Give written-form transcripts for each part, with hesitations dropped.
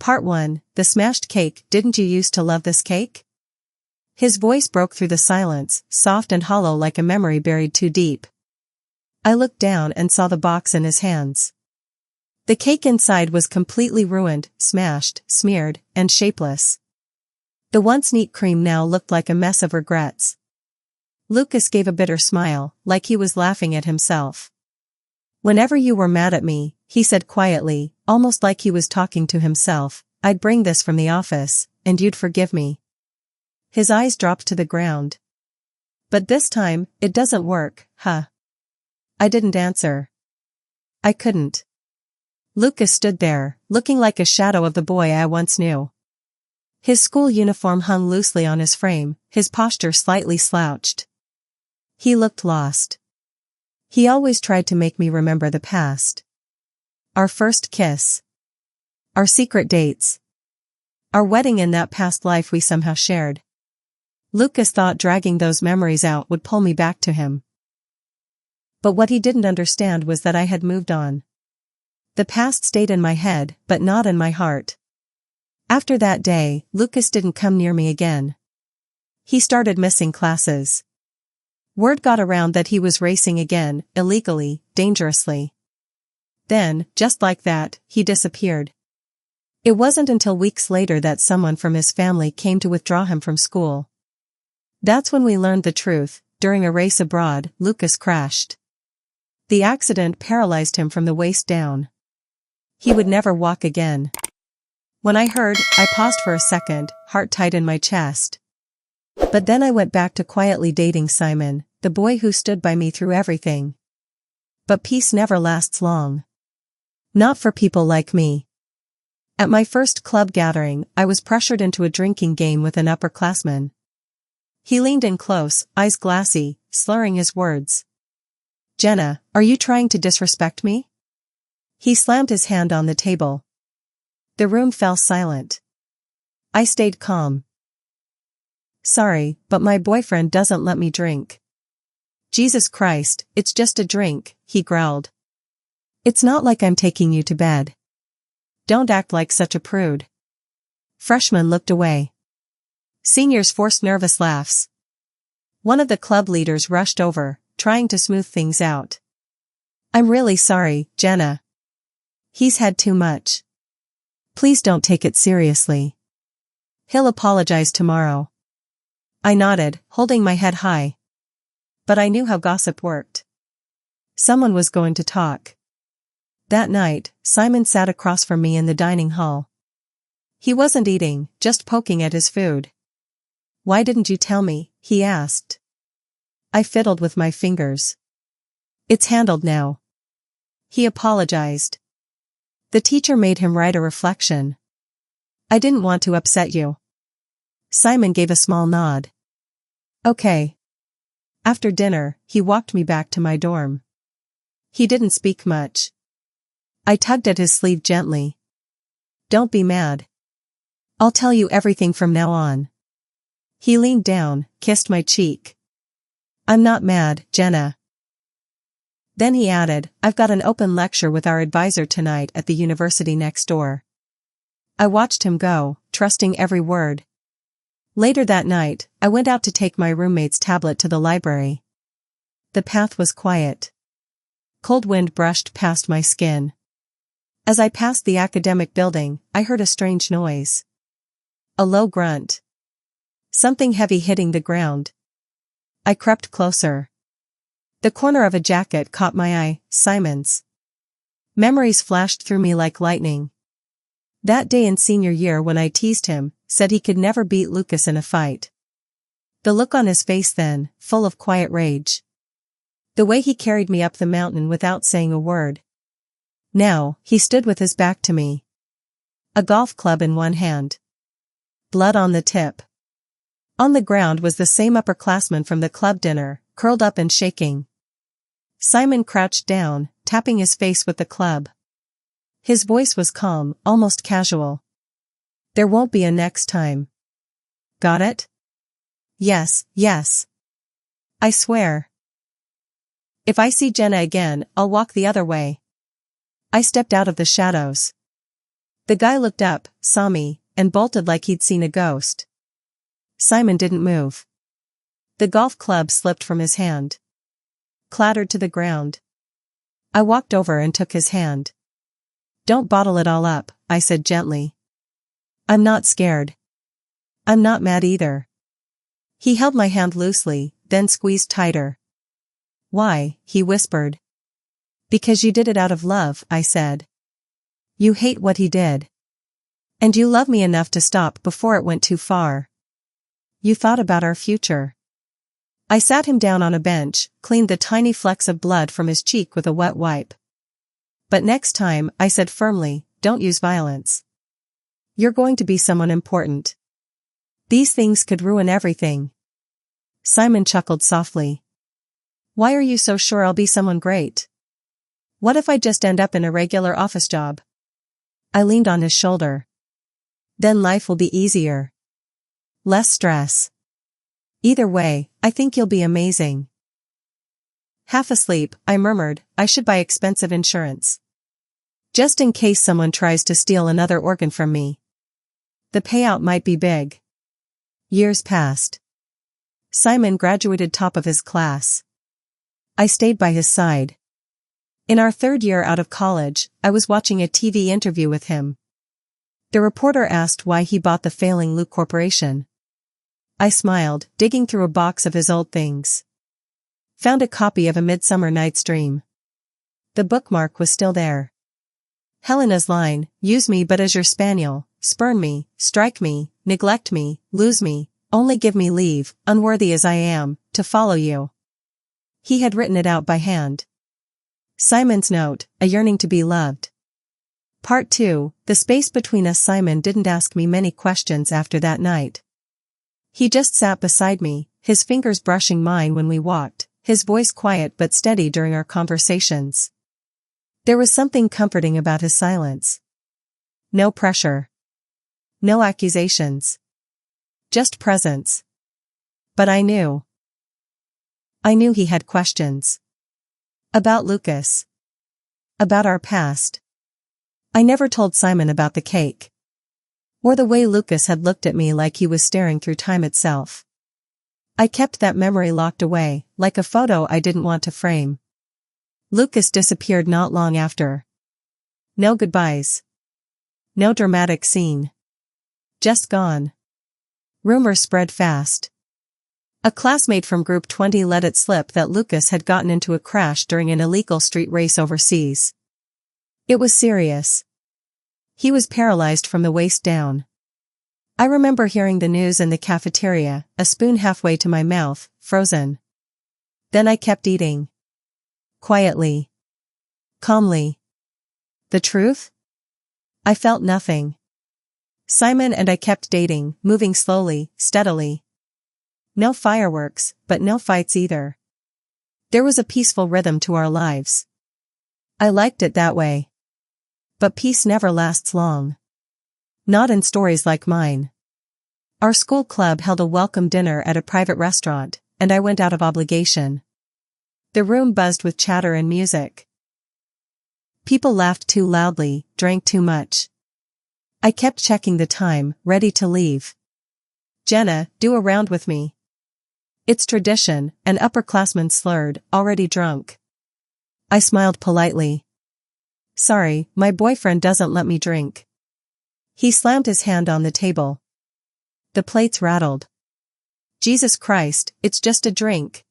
Part 1, The Smashed Cake. Didn't you used to love this cake? His voice broke through the silence, soft and hollow like a memory buried too deep. I looked down and saw the box in his hands. The cake inside was completely ruined, smashed, smeared, and shapeless. The once neat cream now looked like a mess of regrets. Lucas gave a bitter smile, like he was laughing at himself. Whenever you were mad at me, he said quietly, almost like he was talking to himself, I'd bring this from the office, and you'd forgive me. His eyes dropped to the ground. But this time, it doesn't work, huh? I didn't answer. I couldn't. Lucas stood there, looking like a shadow of the boy I once knew. His school uniform hung loosely on his frame, his posture slightly slouched. He looked lost. He always tried to make me remember the past. Our first kiss. Our secret dates. Our wedding and that past life we somehow shared. Lucas thought dragging those memories out would pull me back to him. But what he didn't understand was that I had moved on. The past stayed in my head, but not in my heart. After that day, Lucas didn't come near me again. He started missing classes. Word got around that he was racing again, illegally, dangerously. Then, just like that, he disappeared. It wasn't until weeks later that someone from his family came to withdraw him from school. That's when we learned the truth. During a race abroad, Lucas crashed. The accident paralyzed him from the waist down. He would never walk again. When I heard, I paused for a second, heart tight in my chest. But then I went back to quietly dating Simon, the boy who stood by me through everything. But peace never lasts long. Not for people like me. At my first club gathering, I was pressured into a drinking game with an upperclassman. He leaned in close, eyes glassy, slurring his words. Jenna, are you trying to disrespect me? He slammed his hand on the table. The room fell silent. I stayed calm. Sorry, but my boyfriend doesn't let me drink. Jesus Christ, it's just a drink, he growled. It's not like I'm taking you to bed. Don't act like such a prude. Freshmen looked away. Seniors forced nervous laughs. One of the club leaders rushed over, trying to smooth things out. I'm really sorry, Jenna. He's had too much. Please don't take it seriously. He'll apologize tomorrow. I nodded, holding my head high. But I knew how gossip worked. Someone was going to talk. That night, Simon sat across from me in the dining hall. He wasn't eating, just poking at his food. Why didn't you tell me? He asked. I fiddled with my fingers. It's handled now. He apologized. The teacher made him write a reflection. I didn't want to upset you. Simon gave a small nod. Okay. After dinner, he walked me back to my dorm. He didn't speak much. I tugged at his sleeve gently. Don't be mad. I'll tell you everything from now on. He leaned down, kissed my cheek. I'm not mad, Jenna. Then he added, I've got an open lecture with our advisor tonight at the university next door. I watched him go, trusting every word. Later that night, I went out to take my roommate's tablet to the library. The path was quiet. Cold wind brushed past my skin. As I passed the academic building, I heard a strange noise. A low grunt. Something heavy hitting the ground. I crept closer. The corner of a jacket caught my eye, Simon's. Memories flashed through me like lightning. That day in senior year when I teased him, said he could never beat Lucas in a fight. The look on his face then, full of quiet rage. The way he carried me up the mountain without saying a word. Now, he stood with his back to me. A golf club in one hand. Blood on the tip. On the ground was the same upperclassman from the club dinner, curled up and shaking. Simon crouched down, tapping his face with the club. His voice was calm, almost casual. There won't be a next time. Got it? Yes, yes. I swear. If I see Jenna again, I'll walk the other way. I stepped out of the shadows. The guy looked up, saw me, and bolted like he'd seen a ghost. Simon didn't move. The golf club slipped from his hand. Clattered to the ground. I walked over and took his hand. "Don't bottle it all up," I said gently. "I'm not scared. I'm not mad either." He held my hand loosely, then squeezed tighter. "Why?" he whispered. "Because you did it out of love," I said. "You hate what he did. And you love me enough to stop before it went too far. You thought about our future." I sat him down on a bench, cleaned the tiny flecks of blood from his cheek with a wet wipe. "But next time," I said firmly, "don't use violence. You're going to be someone important. These things could ruin everything." Simon chuckled softly. "Why are you so sure I'll be someone great? What if I just end up in a regular office job?" I leaned on his shoulder. "Then life will be easier. Less stress. Either way, I think you'll be amazing." Half asleep, I murmured, "I should buy expensive insurance. Just in case someone tries to steal another organ from me. The payout might be big." Years passed. Simon graduated top of his class. I stayed by his side. In our third year out of college, I was watching a TV interview with him. The reporter asked why he bought the failing Luke Corporation. I smiled, digging through a box of his old things. Found a copy of A Midsummer Night's Dream. The bookmark was still there. Helena's line, "Use me but as your spaniel, spurn me, strike me, neglect me, lose me, only give me leave, unworthy as I am, to follow you." He had written it out by hand. Simon's note, a yearning to be loved. Part 2, the space between us. Simon didn't ask me many questions after that night. He just sat beside me, his fingers brushing mine when we walked, his voice quiet but steady during our conversations. There was something comforting about his silence. No pressure. No accusations. Just presence. But I knew. He had questions. About Lucas. About our past. I never told Simon about the cake. Or the way Lucas had looked at me like he was staring through time itself. I kept that memory locked away, like a photo I didn't want to frame. Lucas disappeared not long after. No goodbyes. No dramatic scene. Just gone. Rumors spread fast. A classmate from Group 20 let it slip that Lucas had gotten into a crash during an illegal street race overseas. It was serious. He was paralyzed from the waist down. I remember hearing the news in the cafeteria, a spoon halfway to my mouth, frozen. Then I kept eating. Quietly. Calmly. The truth? I felt nothing. Simon and I kept dating, moving slowly, steadily. No fireworks, but no fights either. There was a peaceful rhythm to our lives. I liked it that way. But peace never lasts long. Not in stories like mine. Our school club held a welcome dinner at a private restaurant, and I went out of obligation. The room buzzed with chatter and music. People laughed too loudly, drank too much. I kept checking the time, ready to leave. "Jenna, do a round with me." "It's tradition," an upperclassman slurred, already drunk. I smiled politely. "Sorry, my boyfriend doesn't let me drink." He slammed his hand on the table. The plates rattled. "Jesus Christ, it's just a drink.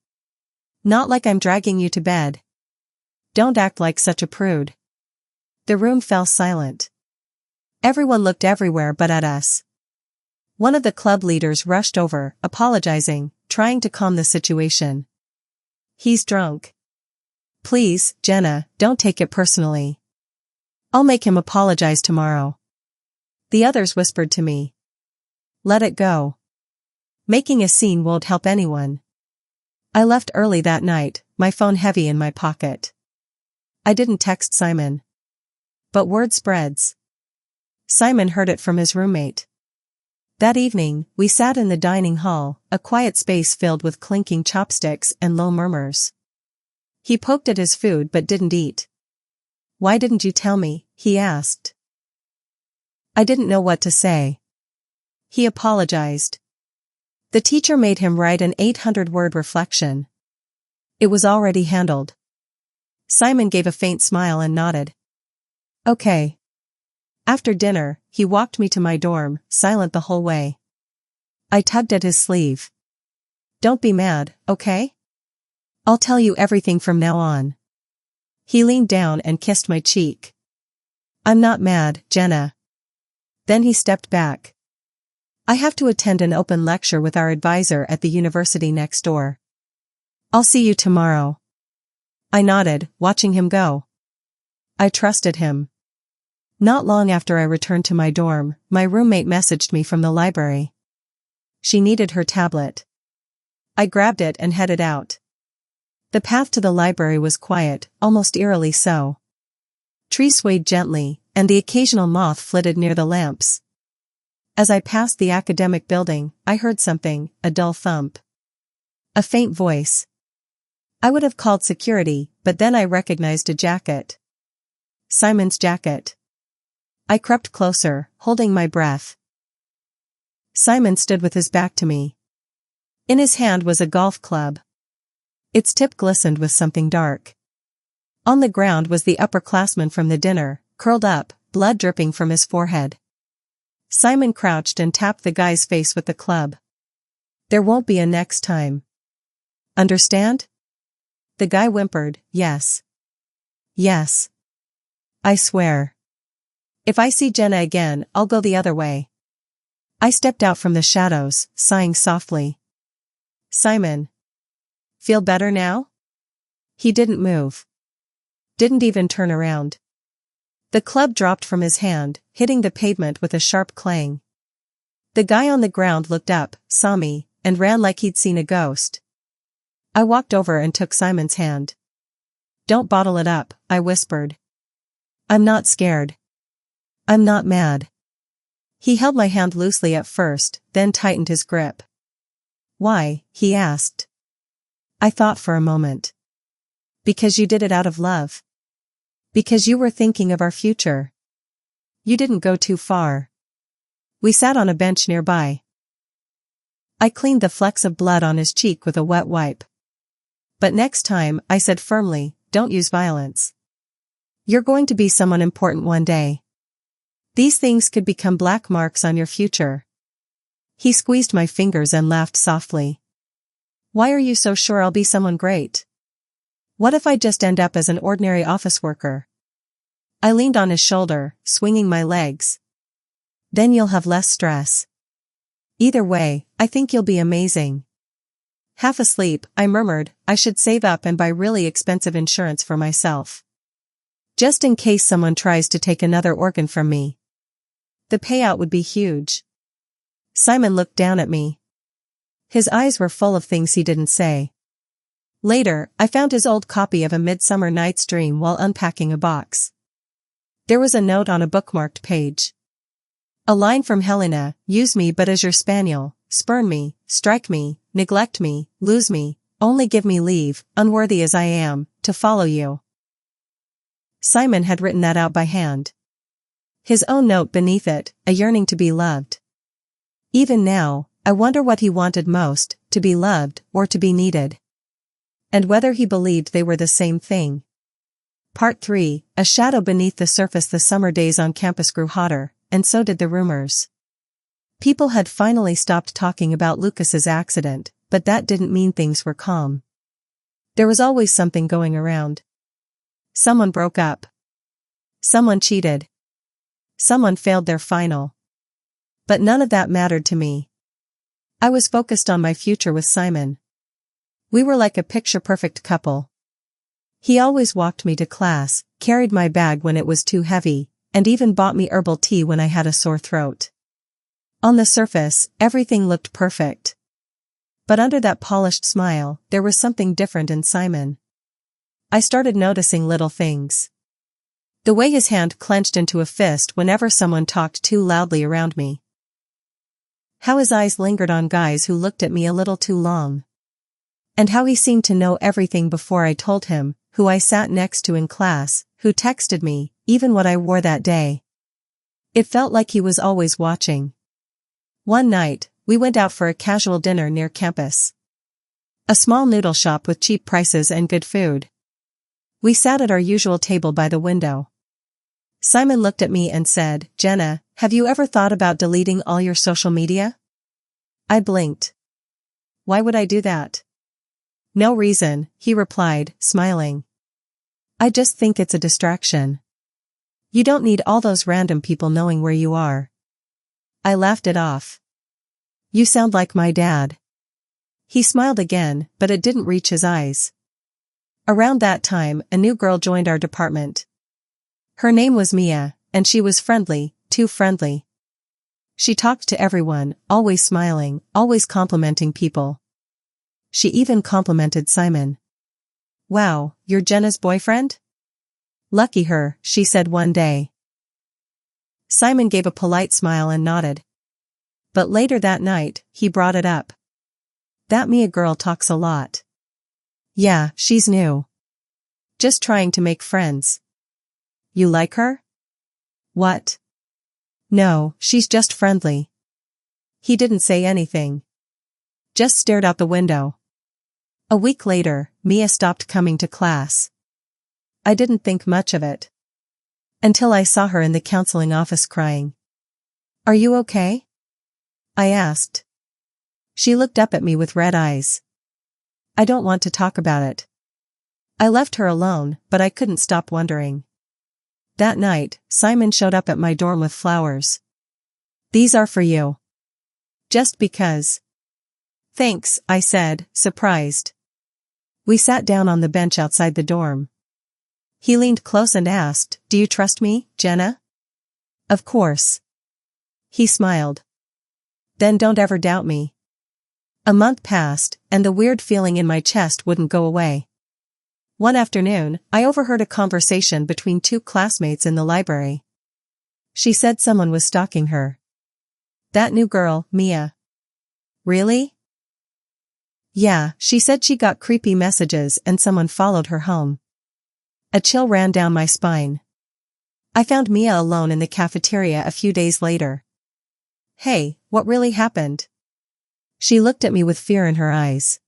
Not like I'm dragging you to bed. Don't act like such a prude." The room fell silent. Everyone looked everywhere but at us. One of the club leaders rushed over, apologizing, trying to calm the situation. "He's drunk. Please, Jenna, don't take it personally. I'll make him apologize tomorrow." The others whispered to me. "Let it go. Making a scene won't help anyone." I left early that night, my phone heavy in my pocket. I didn't text Simon. But word spreads. Simon heard it from his roommate. That evening, we sat in the dining hall, a quiet space filled with clinking chopsticks and low murmurs. He poked at his food but didn't eat. "Why didn't you tell me?" he asked. I didn't know what to say. He apologized. The teacher made him write an 800-word reflection. It was already handled. Simon gave a faint smile and nodded. Okay. After dinner, he walked me to my dorm, silent the whole way. I tugged at his sleeve. Don't be mad, okay? I'll tell you everything from now on. He leaned down and kissed my cheek. I'm not mad, Jenna. Then he stepped back. I have to attend an open lecture with our advisor at the university next door. I'll see you tomorrow. I nodded, watching him go. I trusted him. Not long after I returned to my dorm, my roommate messaged me from the library. She needed her tablet. I grabbed it and headed out. The path to the library was quiet, almost eerily so. Trees swayed gently, and the occasional moth flitted near the lamps. As I passed the academic building, I heard something, a dull thump. A faint voice. I would have called security, but then I recognized a jacket. Simon's jacket. I crept closer, holding my breath. Simon stood with his back to me. In his hand was a golf club. Its tip glistened with something dark. On the ground was the upperclassman from the dinner, curled up, blood dripping from his forehead. Simon crouched and tapped the guy's face with the club. There won't be a next time. Understand? The guy whimpered, yes. Yes. I swear. If I see Jenna again, I'll go the other way. I stepped out from the shadows, sighing softly. Simon. Feel better now? He didn't move. Didn't even turn around. The club dropped from his hand, hitting the pavement with a sharp clang. The guy on the ground looked up, saw me, and ran like he'd seen a ghost. I walked over and took Simon's hand. Don't bottle it up, I whispered. I'm not scared. I'm not mad. He held my hand loosely at first, then tightened his grip. Why? He asked. I thought for a moment. Because you did it out of love. Because you were thinking of our future. You didn't go too far. We sat on a bench nearby. I cleaned the flecks of blood on his cheek with a wet wipe. But next time, I said firmly, don't use violence. You're going to be someone important one day. These things could become black marks on your future. He squeezed my fingers and laughed softly. Why are you so sure I'll be someone great? What if I just end up as an ordinary office worker? I leaned on his shoulder, swinging my legs. Then you'll have less stress. Either way, I think you'll be amazing. Half asleep, I murmured, I should save up and buy really expensive insurance for myself. Just in case someone tries to take another organ from me. The payout would be huge. Simon looked down at me. His eyes were full of things he didn't say. Later, I found his old copy of A Midsummer Night's Dream while unpacking a box. There was a note on a bookmarked page. A line from Helena, use me but as your spaniel, spurn me, strike me, neglect me, lose me, only give me leave, unworthy as I am, to follow you. Simon had written that out by hand. His own note beneath it, a yearning to be loved. Even now, I wonder what he wanted most, to be loved or to be needed. And whether he believed they were the same thing. Part 3, a shadow beneath the surface. The summer days on campus grew hotter, and so did the rumors. People had finally stopped talking about Lucas's accident, but that didn't mean things were calm. There was always something going around. Someone broke up. Someone cheated. Someone failed their final. But none of that mattered to me. I was focused on my future with Simon. We were like a picture-perfect couple. He always walked me to class, carried my bag when it was too heavy, and even bought me herbal tea when I had a sore throat. On the surface, everything looked perfect. But under that polished smile, there was something different in Simon. I started noticing little things. The way his hand clenched into a fist whenever someone talked too loudly around me. How his eyes lingered on guys who looked at me a little too long. And how he seemed to know everything before I told him, who I sat next to in class, who texted me, even what I wore that day. It felt like he was always watching. One night, we went out for a casual dinner near campus. A small noodle shop with cheap prices and good food. We sat at our usual table by the window. Simon looked at me and said, "Jenna, have you ever thought about deleting all your social media?" I blinked. "Why would I do that?" "No reason," he replied, smiling. "I just think it's a distraction. You don't need all those random people knowing where you are." I laughed it off. "You sound like my dad." He smiled again, but it didn't reach his eyes. Around that time, a new girl joined our department. Her name was Mia, and she was friendly, too friendly. She talked to everyone, always smiling, always complimenting people. She even complimented Simon. "Wow, you're Jenna's boyfriend?" "Lucky her," she said one day. Simon gave a polite smile and nodded. But later that night, he brought it up. "That Mia girl talks a lot." "Yeah, she's new. Just trying to make friends." "You like her?" "What?" "No, she's just friendly." He didn't say anything. Just stared out the window. A week later, Mia stopped coming to class. I didn't think much of it. Until I saw her in the counseling office crying. "Are you okay?" I asked. She looked up at me with red eyes. "I don't want to talk about it." I left her alone, but I couldn't stop wondering. That night, Simon showed up at my dorm with flowers. "These are for you." "Just because." "Thanks," I said, surprised. We sat down on the bench outside the dorm. He leaned close and asked, "Do you trust me, Jenna?" "Of course." He smiled. "Then don't ever doubt me." A month passed, and the weird feeling in my chest wouldn't go away. One afternoon, I overheard a conversation between two classmates in the library. She said someone was stalking her. "That new girl, Mia." "Really?" "Yeah, she said she got creepy messages and someone followed her home." A chill ran down my spine. I found Mia alone in the cafeteria a few days later. "Hey, what really happened?" She looked at me with fear in her eyes.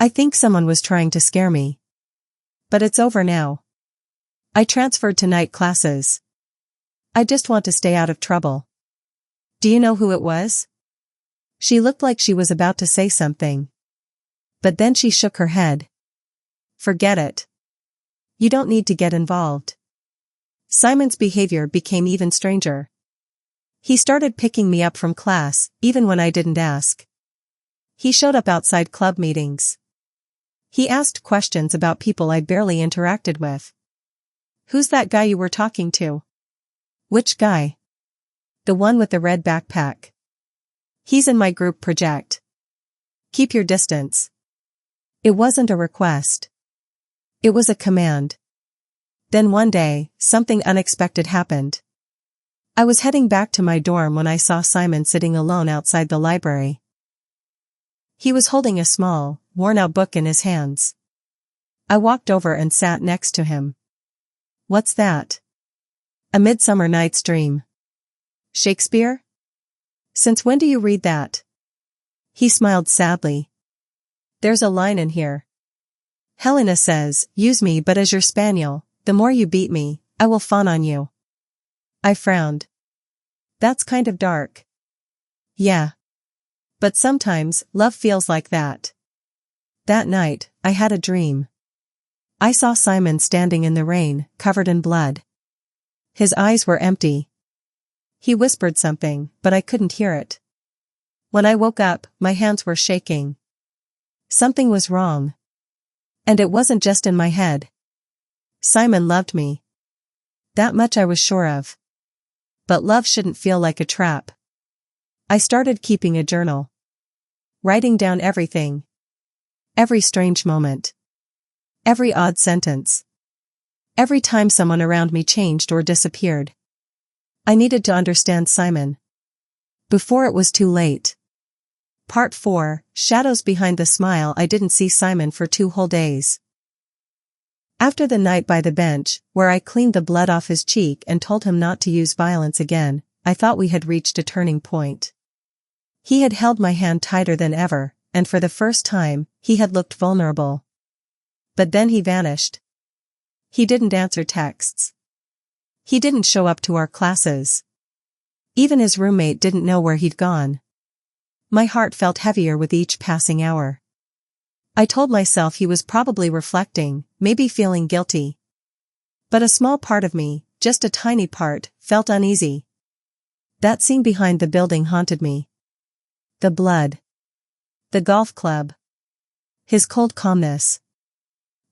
"I think someone was trying to scare me. But it's over now. I transferred to night classes. I just want to stay out of trouble." "Do you know who it was?" She looked like she was about to say something. But then she shook her head. "Forget it. You don't need to get involved." Simon's behavior became even stranger. He started picking me up from class, even when I didn't ask. He showed up outside club meetings. He asked questions about people I barely interacted with. "Who's that guy you were talking to?" "Which guy?" "The one with the red backpack. He's in my group project. Keep your distance." It wasn't a request. It was a command. Then one day, something unexpected happened. I was heading back to my dorm when I saw Simon sitting alone outside the library. He was holding a small, worn-out book in his hands. I walked over and sat next to him. "What's that?" "A Midsummer Night's Dream." "Shakespeare? Since when do you read that?" He smiled sadly. "There's a line in here. Helena says, 'Use me but as your spaniel, the more you beat me, I will fawn on you.'" I frowned. "That's kind of dark." "Yeah. But sometimes, love feels like that." That night, I had a dream. I saw Simon standing in the rain, covered in blood. His eyes were empty. He whispered something, but I couldn't hear it. When I woke up, my hands were shaking. Something was wrong. And it wasn't just in my head. Simon loved me. That much I was sure of. But love shouldn't feel like a trap. I started keeping a journal. Writing down everything. Every strange moment. Every odd sentence. Every time someone around me changed or disappeared. I needed to understand Simon. Before it was too late. Part 4, Shadows Behind the Smile. I didn't see Simon for 2 whole days. After the night by the bench, where I cleaned the blood off his cheek and told him not to use violence again, I thought we had reached a turning point. He had held my hand tighter than ever, and for the first time, he had looked vulnerable. But then he vanished. He didn't answer texts. He didn't show up to our classes. Even his roommate didn't know where he'd gone. My heart felt heavier with each passing hour. I told myself he was probably reflecting, maybe feeling guilty. But a small part of me, just a tiny part, felt uneasy. That scene behind the building haunted me. The blood. The golf club. His cold calmness.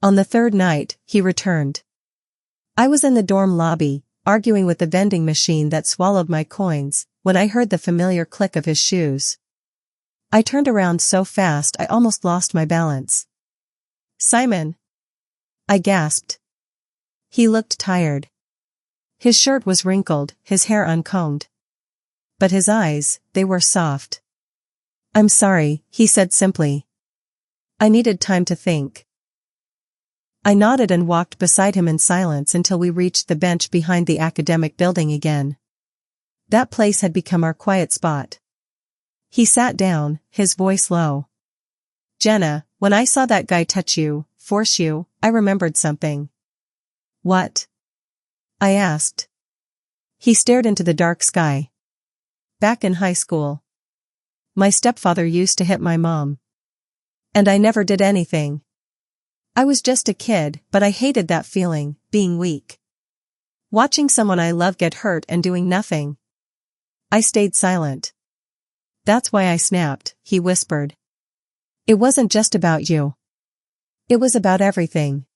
On the third night, he returned. I was in the dorm lobby, arguing with the vending machine that swallowed my coins, when I heard the familiar click of his shoes. I turned around so fast I almost lost my balance. "Simon!" I gasped. He looked tired. His shirt was wrinkled, his hair uncombed. But his eyes, they were soft. "I'm sorry," he said simply. I needed time to think. I nodded and walked beside him in silence until we reached the bench behind the academic building again. That place had become our quiet spot. He sat down, his voice low. "Jenna, when I saw that guy touch you, force you, I remembered something." "What?" I asked. He stared into the dark sky. "Back in high school. My stepfather used to hit my mom. And I never did anything. I was just a kid, but I hated that feeling, being weak. Watching someone I love get hurt and doing nothing." I stayed silent. "That's why I snapped," he whispered. "It wasn't just about you. It was about everything."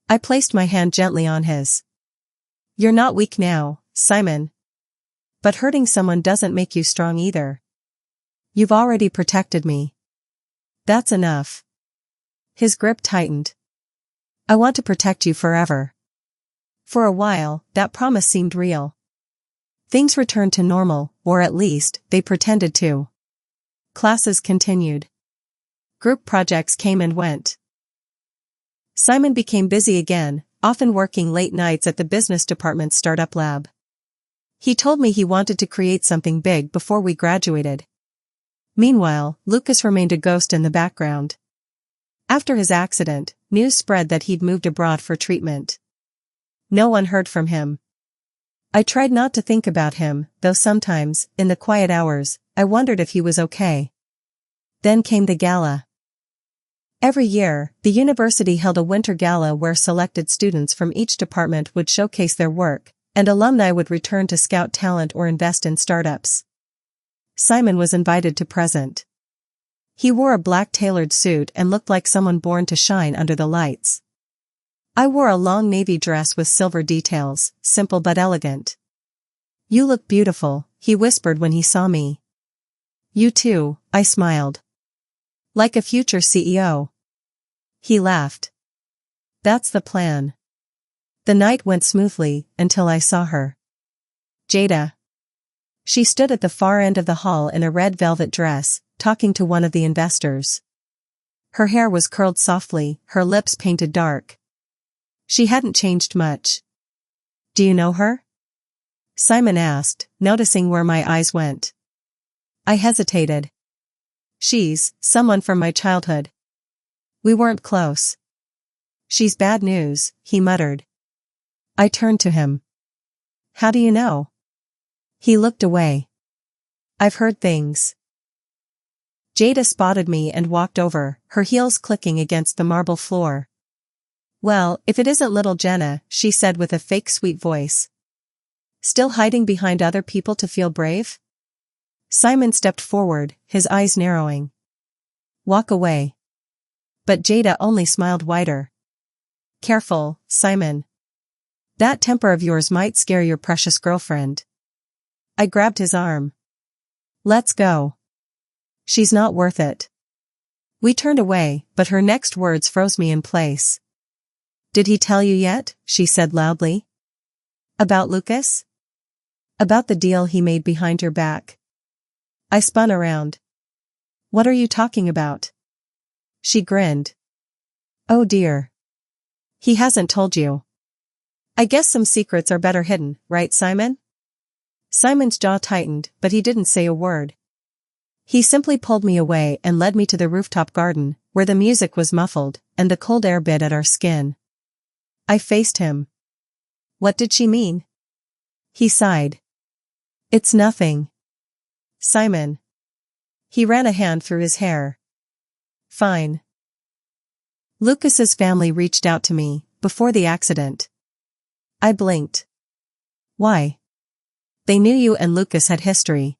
I placed my hand gently on his. "You're not weak now, Simon. But hurting someone doesn't make you strong either. You've already protected me. That's enough." His grip tightened. "I want to protect you forever." For a while, that promise seemed real. Things returned to normal, or at least, they pretended to. Classes continued. Group projects came and went. Simon became busy again, often working late nights at the business department's startup lab. He told me he wanted to create something big before we graduated. Meanwhile, Lucas remained a ghost in the background. After his accident, news spread that he'd moved abroad for treatment. No one heard from him. I tried not to think about him, though sometimes, in the quiet hours, I wondered if he was okay. Then came the gala. Every year, the university held a winter gala where selected students from each department would showcase their work, and alumni would return to scout talent or invest in startups. Simon was invited to present. He wore a black tailored suit and looked like someone born to shine under the lights. I wore a long navy dress with silver details, simple but elegant. "You look beautiful," he whispered when he saw me. "You too," I smiled. "Like a future CEO." He laughed. "That's the plan." The night went smoothly, until I saw her. Jada. She stood at the far end of the hall in a red velvet dress, talking to one of the investors. Her hair was curled softly, her lips painted dark. She hadn't changed much. "Do you know her?" Simon asked, noticing where my eyes went. I hesitated. "She's someone from my childhood. We weren't close." "She's bad news," he muttered. I turned to him. "How do you know?" He looked away. "I've heard things." Jada spotted me and walked over, her heels clicking against the marble floor. "Well, if it isn't little Jenna," she said with a fake sweet voice. "Still hiding behind other people to feel brave?" Simon stepped forward, his eyes narrowing. "Walk away." But Jada only smiled wider. "Careful, Simon. That temper of yours might scare your precious girlfriend." I grabbed his arm. "Let's go. She's not worth it." We turned away, but her next words froze me in place. "Did he tell you yet?" she said loudly. "About Lucas? About the deal he made behind your back?" I spun around. "What are you talking about?" She grinned. "Oh dear. He hasn't told you. I guess some secrets are better hidden, right, Simon? Simon's jaw tightened, but he didn't say a word. He simply pulled me away and led me to the rooftop garden, where the music was muffled, and the cold air bit at our skin. I faced him. What did she mean? He sighed. It's nothing. Simon. He ran a hand through his hair. Fine. Lucas's family reached out to me, before the accident. I blinked. Why? They knew you and Lucas had history.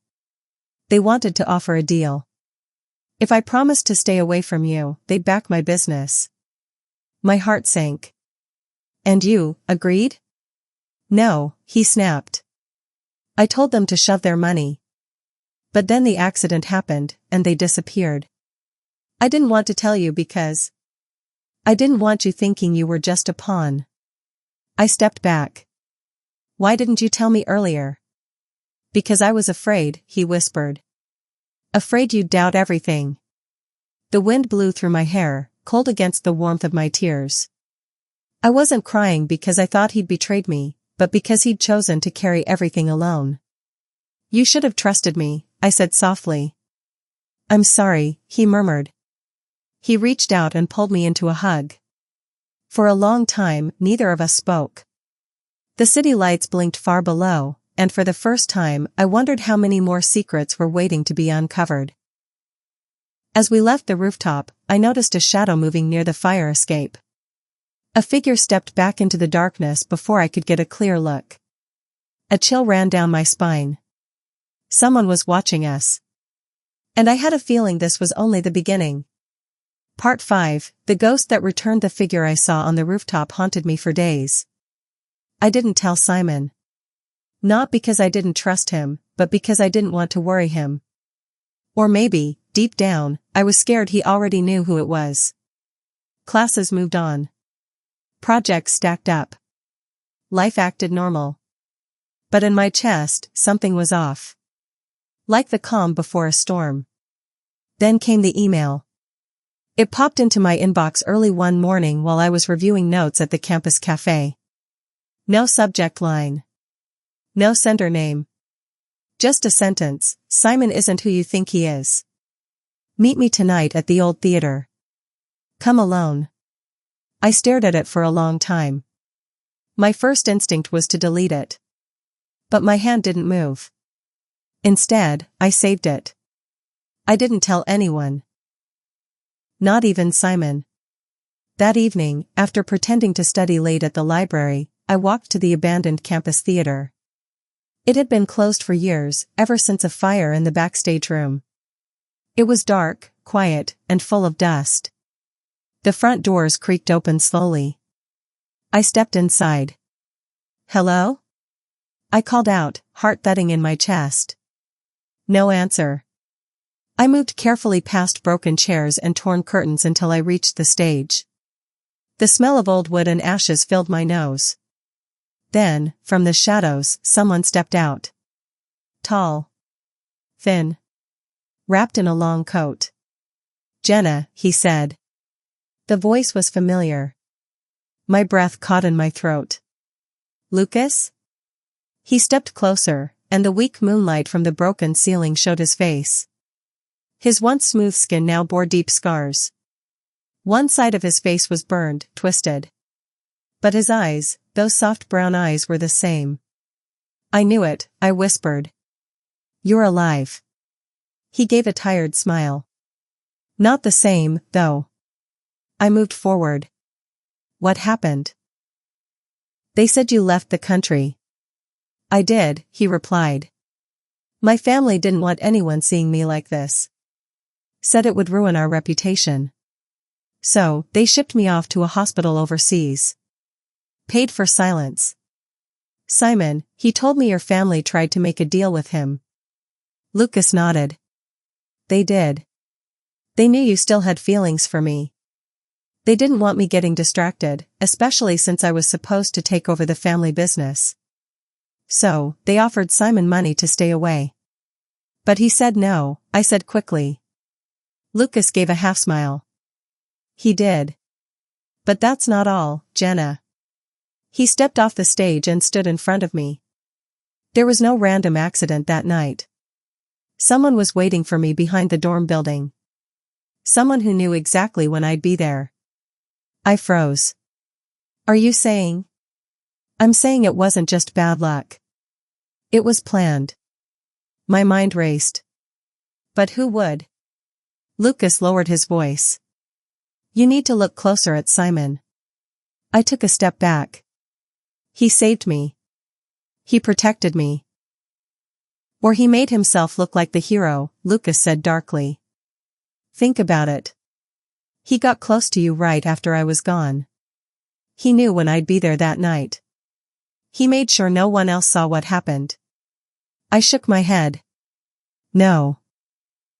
They wanted to offer a deal. If I promised to stay away from you, they'd back my business. My heart sank. And you, agreed? No, he snapped. I told them to shove their money. But then the accident happened, and they disappeared. I didn't want to tell you because I didn't want you thinking you were just a pawn. I stepped back. Why didn't you tell me earlier? Because I was afraid, he whispered. Afraid you'd doubt everything. The wind blew through my hair, cold against the warmth of my tears. I wasn't crying because I thought he'd betrayed me, but because he'd chosen to carry everything alone. You should have trusted me, I said softly. I'm sorry, he murmured. He reached out and pulled me into a hug. For a long time, neither of us spoke. The city lights blinked far below, and for the first time, I wondered how many more secrets were waiting to be uncovered. As we left the rooftop, I noticed a shadow moving near the fire escape. A figure stepped back into the darkness before I could get a clear look. A chill ran down my spine. Someone was watching us. And I had a feeling this was only the beginning. Part 5, the ghost that returned. The figure I saw on the rooftop haunted me for days. I didn't tell Simon. Not because I didn't trust him, but because I didn't want to worry him. Or maybe, deep down, I was scared he already knew who it was. Classes moved on. Projects stacked up. Life acted normal. But in my chest, something was off. Like the calm before a storm. Then came the email. It popped into my inbox early one morning while I was reviewing notes at the campus cafe. No subject line. No sender name. Just a sentence, Simon isn't who you think he is. Meet me tonight at the old theater. Come alone. I stared at it for a long time. My first instinct was to delete it. But my hand didn't move. Instead, I saved it. I didn't tell anyone. Not even Simon. That evening, after pretending to study late at the library, I walked to the abandoned campus theater. It had been closed for years, ever since a fire in the backstage room. It was dark, quiet, and full of dust. The front doors creaked open slowly. I stepped inside. Hello? I called out, heart thudding in my chest. No answer. I moved carefully past broken chairs and torn curtains until I reached the stage. The smell of old wood and ashes filled my nose. Then, from the shadows, someone stepped out. Tall. Thin. Wrapped in a long coat. Jenna, he said. The voice was familiar. My breath caught in my throat. Lucas? He stepped closer, and the weak moonlight from the broken ceiling showed his face. His once smooth skin now bore deep scars. One side of his face was burned, twisted. But his eyes, those soft brown eyes, were the same. I knew it, I whispered. You're alive. He gave a tired smile. Not the same, though. I moved forward. What happened? They said you left the country. I did, he replied. My family didn't want anyone seeing me like this. Said it would ruin our reputation. So, they shipped me off to a hospital overseas. Paid for silence. Simon, he told me your family tried to make a deal with him. Lucas nodded. They did. They knew you still had feelings for me. They didn't want me getting distracted, especially since I was supposed to take over the family business. So, they offered Simon money to stay away. But he said no, I said quickly. Lucas gave a half smile. He did. But that's not all, Jenna. He stepped off the stage and stood in front of me. There was no random accident that night. Someone was waiting for me behind the dorm building. Someone who knew exactly when I'd be there. I froze. Are you saying? I'm saying it wasn't just bad luck. It was planned. My mind raced. But who would? Lucas lowered his voice. You need to look closer at Simon. I took a step back. He saved me. He protected me. Or he made himself look like the hero, Lucas said darkly. Think about it. He got close to you right after I was gone. He knew when I'd be there that night. He made sure no one else saw what happened. I shook my head. No.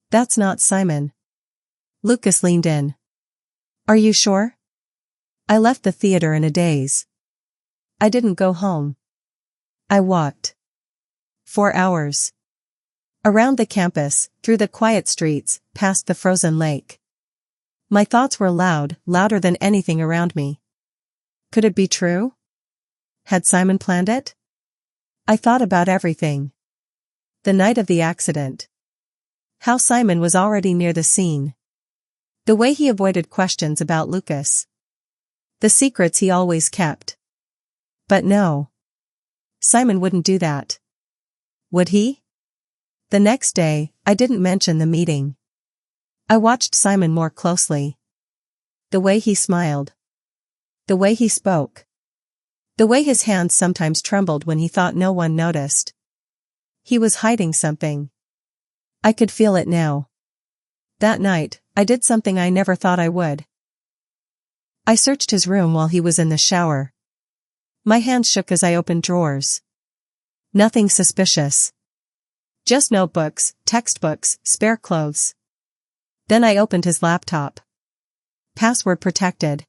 That's not Simon. Lucas leaned in. Are you sure? I left the theater in a daze. I didn't go home. I walked. 4 hours. Around the campus, through the quiet streets, past the frozen lake. My thoughts were loud, louder than anything around me. Could it be true? Had Simon planned it? I thought about everything. The night of the accident. How Simon was already near the scene. The way he avoided questions about Lucas. The secrets he always kept. But no. Simon wouldn't do that. Would he? The next day, I didn't mention the meeting. I watched Simon more closely. The way he smiled. The way he spoke. The way his hands sometimes trembled when he thought no one noticed. He was hiding something. I could feel it now. That night, I did something I never thought I would. I searched his room while he was in the shower. My hands shook as I opened drawers. Nothing suspicious. Just notebooks, textbooks, spare clothes. Then I opened his laptop. Password protected.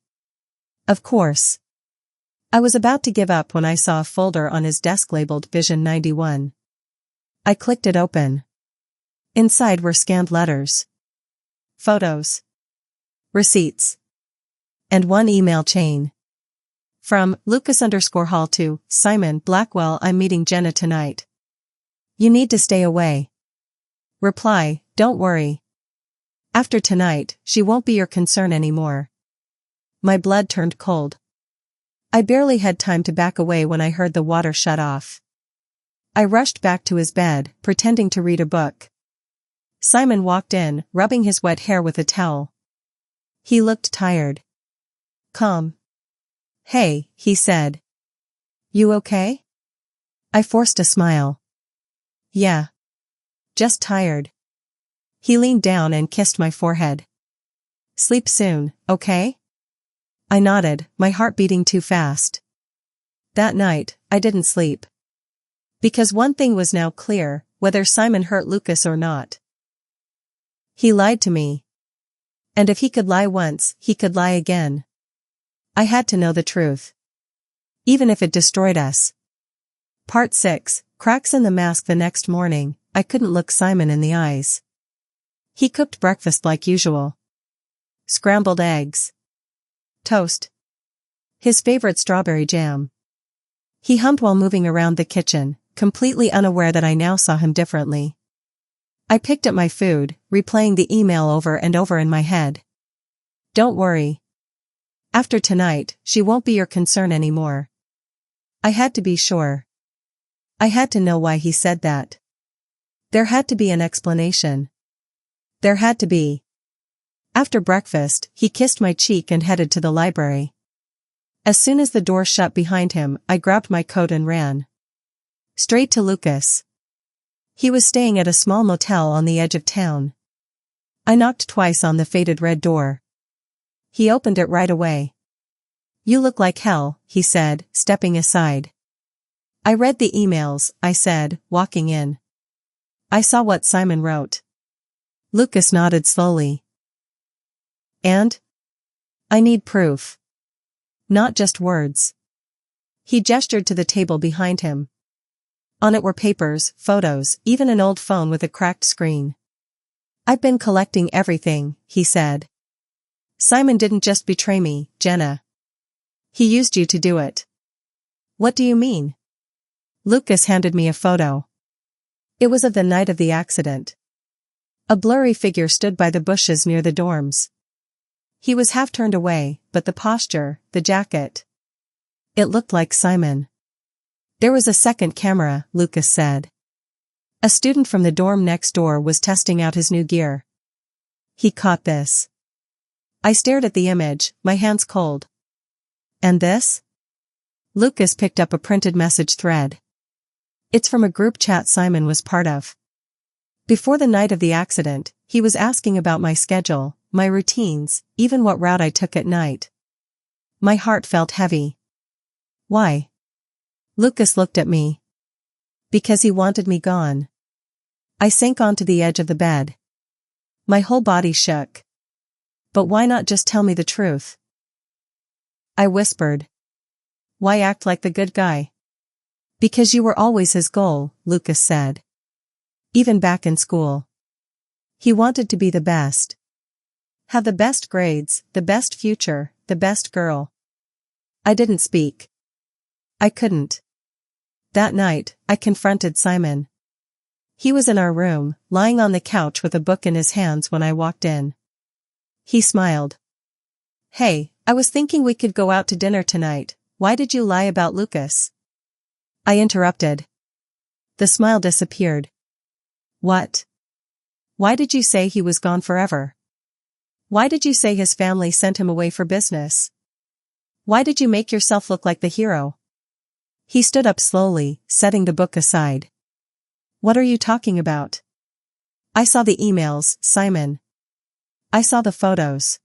Of course. I was about to give up when I saw a folder on his desk labeled Vision 91. I clicked it open. Inside were scanned letters. Photos. Receipts. And one email chain. From Lucas_Hall to Simon Blackwell, I'm meeting Jenna tonight. You need to stay away. Reply, don't worry. After tonight, she won't be your concern anymore. My blood turned cold. I barely had time to back away when I heard the water shut off. I rushed back to his bed, pretending to read a book. Simon walked in, rubbing his wet hair with a towel. He looked tired. Calm. Hey, he said. You okay? I forced a smile. Yeah. Just tired. He leaned down and kissed my forehead. Sleep soon, okay? I nodded, my heart beating too fast. That night, I didn't sleep. Because one thing was now clear, whether Simon hurt Lucas or not. He lied to me. And if he could lie once, he could lie again. I had to know the truth. Even if it destroyed us. Part 6, Cracks in the Mask. The next morning, I couldn't look Simon in the eyes. He cooked breakfast like usual. Scrambled eggs. Toast. His favorite strawberry jam. He hummed while moving around the kitchen, completely unaware that I now saw him differently. I picked at my food, replaying the email over and over in my head. Don't worry. After tonight, she won't be your concern anymore. I had to be sure. I had to know why he said that. There had to be an explanation. There had to be. After breakfast, he kissed my cheek and headed to the library. As soon as the door shut behind him, I grabbed my coat and ran. Straight to Lucas. He was staying at a small motel on the edge of town. I knocked twice on the faded red door. He opened it right away. You look like hell, he said, stepping aside. I read the emails, I said, walking in. I saw what Simon wrote. Lucas nodded slowly. And? I need proof. Not just words. He gestured to the table behind him. On it were papers, photos, even an old phone with a cracked screen. I've been collecting everything, he said. Simon didn't just betray me, Jenna. He used you to do it. What do you mean? Lucas handed me a photo. It was of the night of the accident. A blurry figure stood by the bushes near the dorms. He was half turned away, but the posture, the jacket. It looked like Simon. There was a second camera, Lucas said. A student from the dorm next door was testing out his new gear. He caught this. I stared at the image, my hands cold. And this? Lucas picked up a printed message thread. It's from a group chat Simon was part of. Before the night of the accident, he was asking about my schedule, my routines, even what route I took at night. My heart felt heavy. Why? Lucas looked at me. Because he wanted me gone. I sank onto the edge of the bed. My whole body shook. But why not just tell me the truth? I whispered. Why act like the good guy? Because you were always his goal, Lucas said. Even back in school. He wanted to be the best. Have the best grades, the best future, the best girl. I didn't speak. I couldn't. That night, I confronted Simon. He was in our room, lying on the couch with a book in his hands when I walked in. He smiled. Hey, I was thinking we could go out to dinner tonight. Why did you lie about Lucas? I interrupted. The smile disappeared. What? Why did you say he was gone forever? Why did you say his family sent him away for business? Why did you make yourself look like the hero? He stood up slowly, setting the book aside. What are you talking about? I saw the emails, Simon. I saw the photos.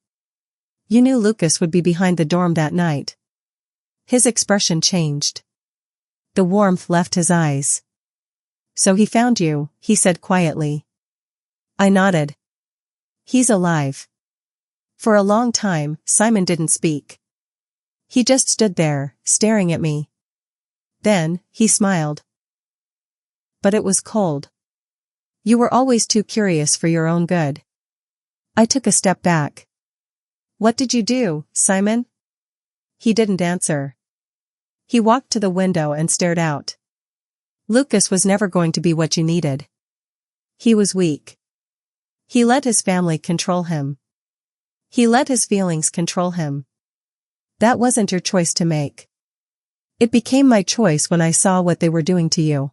You knew Lucas would be behind the dorm that night. His expression changed. The warmth left his eyes. So he found you, he said quietly. I nodded. He's alive. For a long time, Simon didn't speak. He just stood there, staring at me. Then, he smiled. But it was cold. You were always too curious for your own good. I took a step back. What did you do, Simon? He didn't answer. He walked to the window and stared out. Lucas was never going to be what you needed. He was weak. He let his family control him. He let his feelings control him. That wasn't your choice to make. It became my choice when I saw what they were doing to you.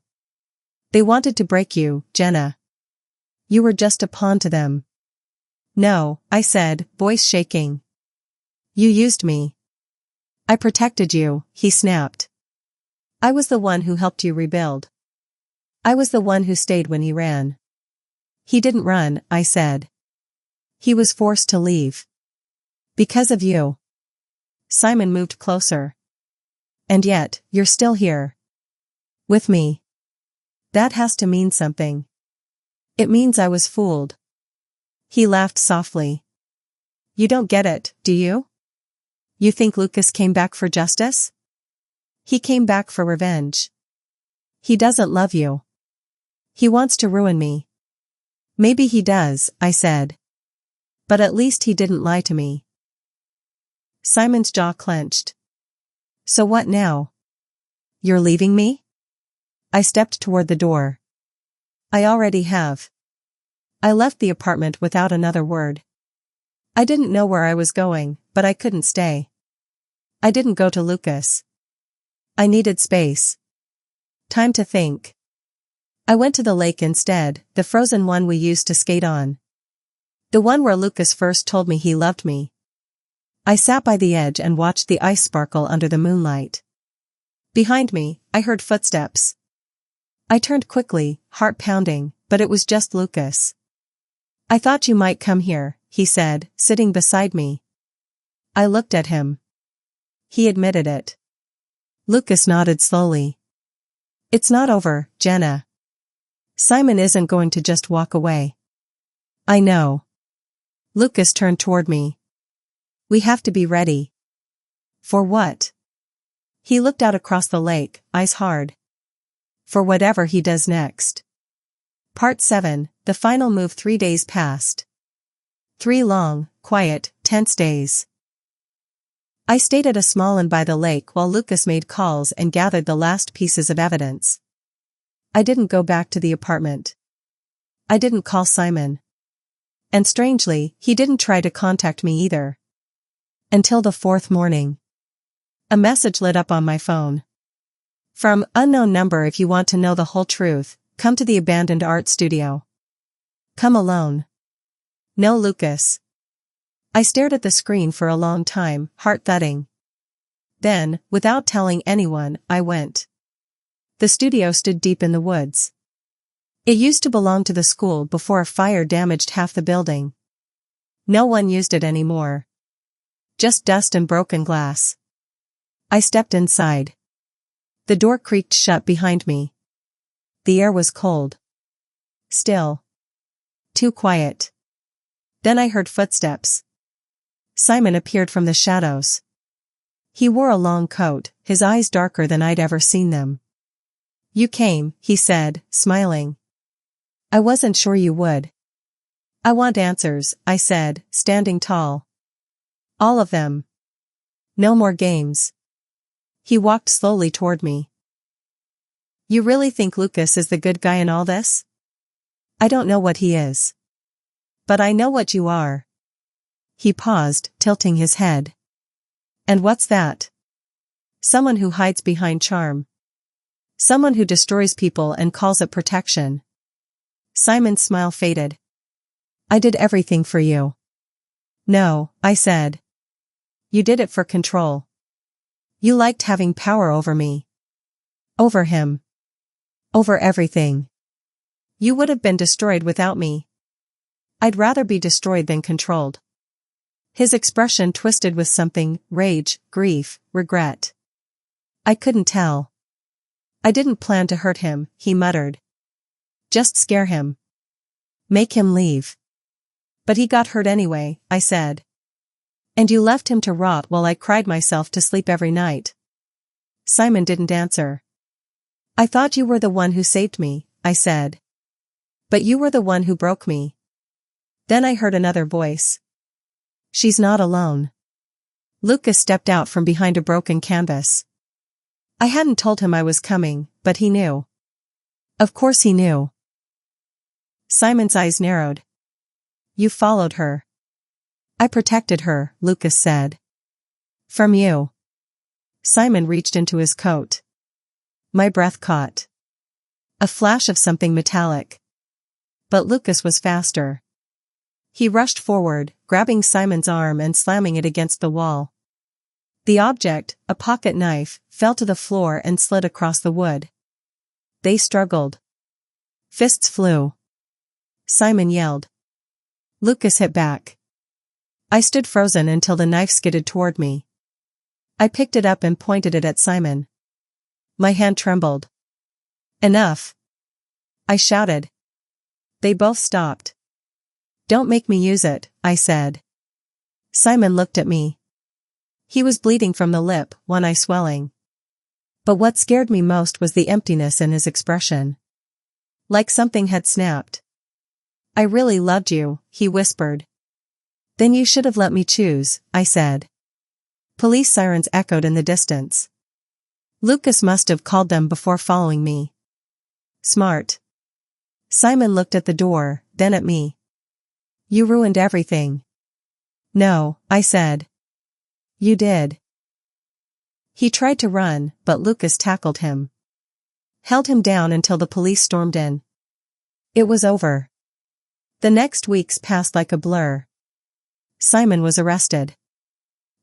They wanted to break you, Jenna. You were just a pawn to them. No, I said, voice shaking. You used me. I protected you, he snapped. I was the one who helped you rebuild. I was the one who stayed when he ran. He didn't run, I said. He was forced to leave. Because of you. Simon moved closer. And yet, you're still here. With me. That has to mean something. It means I was fooled. He laughed softly. You don't get it, do you? You think Lucas came back for justice? He came back for revenge. He doesn't love you. He wants to ruin me. Maybe he does, I said. But at least he didn't lie to me. Simon's jaw clenched. So what now? You're leaving me? I stepped toward the door. I already have. I left the apartment without another word. I didn't know where I was going, but I couldn't stay. I didn't go to Lucas. I needed space. Time to think. I went to the lake instead, the frozen one we used to skate on. The one where Lucas first told me he loved me. I sat by the edge and watched the ice sparkle under the moonlight. Behind me, I heard footsteps. I turned quickly, heart pounding, but it was just Lucas. I thought you might come here, he said, sitting beside me. I looked at him. He admitted it. Lucas nodded slowly. It's not over, Jenna. Simon isn't going to just walk away. I know. Lucas turned toward me. We have to be ready. For what? He looked out across the lake, eyes hard. For whatever he does next. Part 7, the final move. 3 days passed. 3 long, quiet, tense days. I stayed at a small inn by the lake while Lucas made calls and gathered the last pieces of evidence. I didn't go back to the apartment. I didn't call Simon. And strangely, he didn't try to contact me either. Until the fourth morning. A message lit up on my phone. From unknown number, if you want to know the whole truth, come to the abandoned art studio. Come alone. No, Lucas. I stared at the screen for a long time, heart thudding. Then, without telling anyone, I went. The studio stood deep in the woods. It used to belong to the school before a fire damaged half the building. No one used it anymore. Just dust and broken glass. I stepped inside. The door creaked shut behind me. The air was cold. Still. Too quiet. Then I heard footsteps. Simon appeared from the shadows. He wore a long coat, his eyes darker than I'd ever seen them. You came, he said, smiling. I wasn't sure you would. I want answers, I said, standing tall. All of them. No more games. He walked slowly toward me. You really think Lucas is the good guy in all this? I don't know what he is. But I know what you are. He paused, tilting his head. And what's that? Someone who hides behind charm. Someone who destroys people and calls it protection. Simon's smile faded. I did everything for you. No, I said. You did it for control. You liked having power over me. Over him. Over everything. You would have been destroyed without me. I'd rather be destroyed than controlled. His expression twisted with something, rage, grief, regret. I couldn't tell. I didn't plan to hurt him, he muttered. Just scare him. Make him leave. But he got hurt anyway, I said. And you left him to rot while I cried myself to sleep every night. Simon didn't answer. I thought you were the one who saved me, I said. But you were the one who broke me. Then I heard another voice. She's not alone. Lucas stepped out from behind a broken canvas. I hadn't told him I was coming, but he knew. Of course he knew. Simon's eyes narrowed. You followed her. I protected her, Lucas said. From you. Simon reached into his coat. My breath caught. A flash of something metallic. But Lucas was faster. He rushed forward, grabbing Simon's arm and slamming it against the wall. The object, a pocket knife, fell to the floor and slid across the wood. They struggled. Fists flew. Simon yelled. Lucas hit back. I stood frozen until the knife skidded toward me. I picked it up and pointed it at Simon. My hand trembled. Enough! I shouted. They both stopped. Don't make me use it, I said. Simon looked at me. He was bleeding from the lip, one eye swelling. But what scared me most was the emptiness in his expression. Like something had snapped. I really loved you, he whispered. Then you should have let me choose, I said. Police sirens echoed in the distance. Lucas must have called them before following me. Smart. Simon looked at the door, then at me. You ruined everything. No, I said. You did. He tried to run, but Lucas tackled him. Held him down until the police stormed in. It was over. The next weeks passed like a blur. Simon was arrested.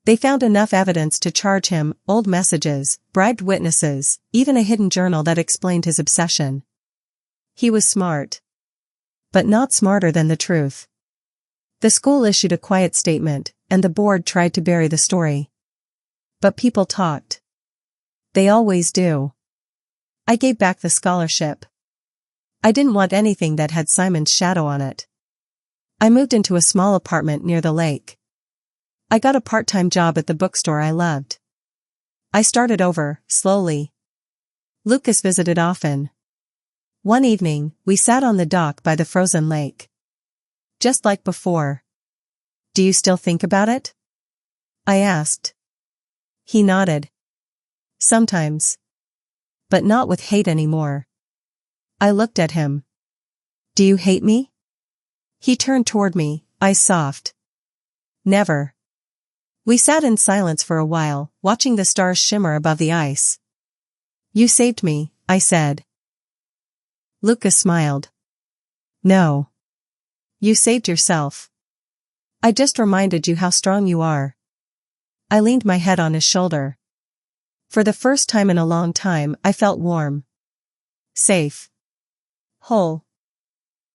They found enough evidence to charge him, old messages, bribed witnesses, even a hidden journal that explained his obsession. He was smart. But not smarter than the truth. The school issued a quiet statement, and the board tried to bury the story. But people talked. They always do. I gave back the scholarship. I didn't want anything that had Simon's shadow on it. I moved into a small apartment near the lake. I got a part-time job at the bookstore I loved. I started over, slowly. Lucas visited often. One evening, we sat on the dock by the frozen lake. Just like before. Do you still think about it? I asked. He nodded. Sometimes. But not with hate anymore. I looked at him. Do you hate me? He turned toward me, eyes soft. Never. We sat in silence for a while, watching the stars shimmer above the ice. You saved me, I said. Lucas smiled. No. You saved yourself. I just reminded you how strong you are. I leaned my head on his shoulder. For the first time in a long time, I felt warm. Safe. Whole.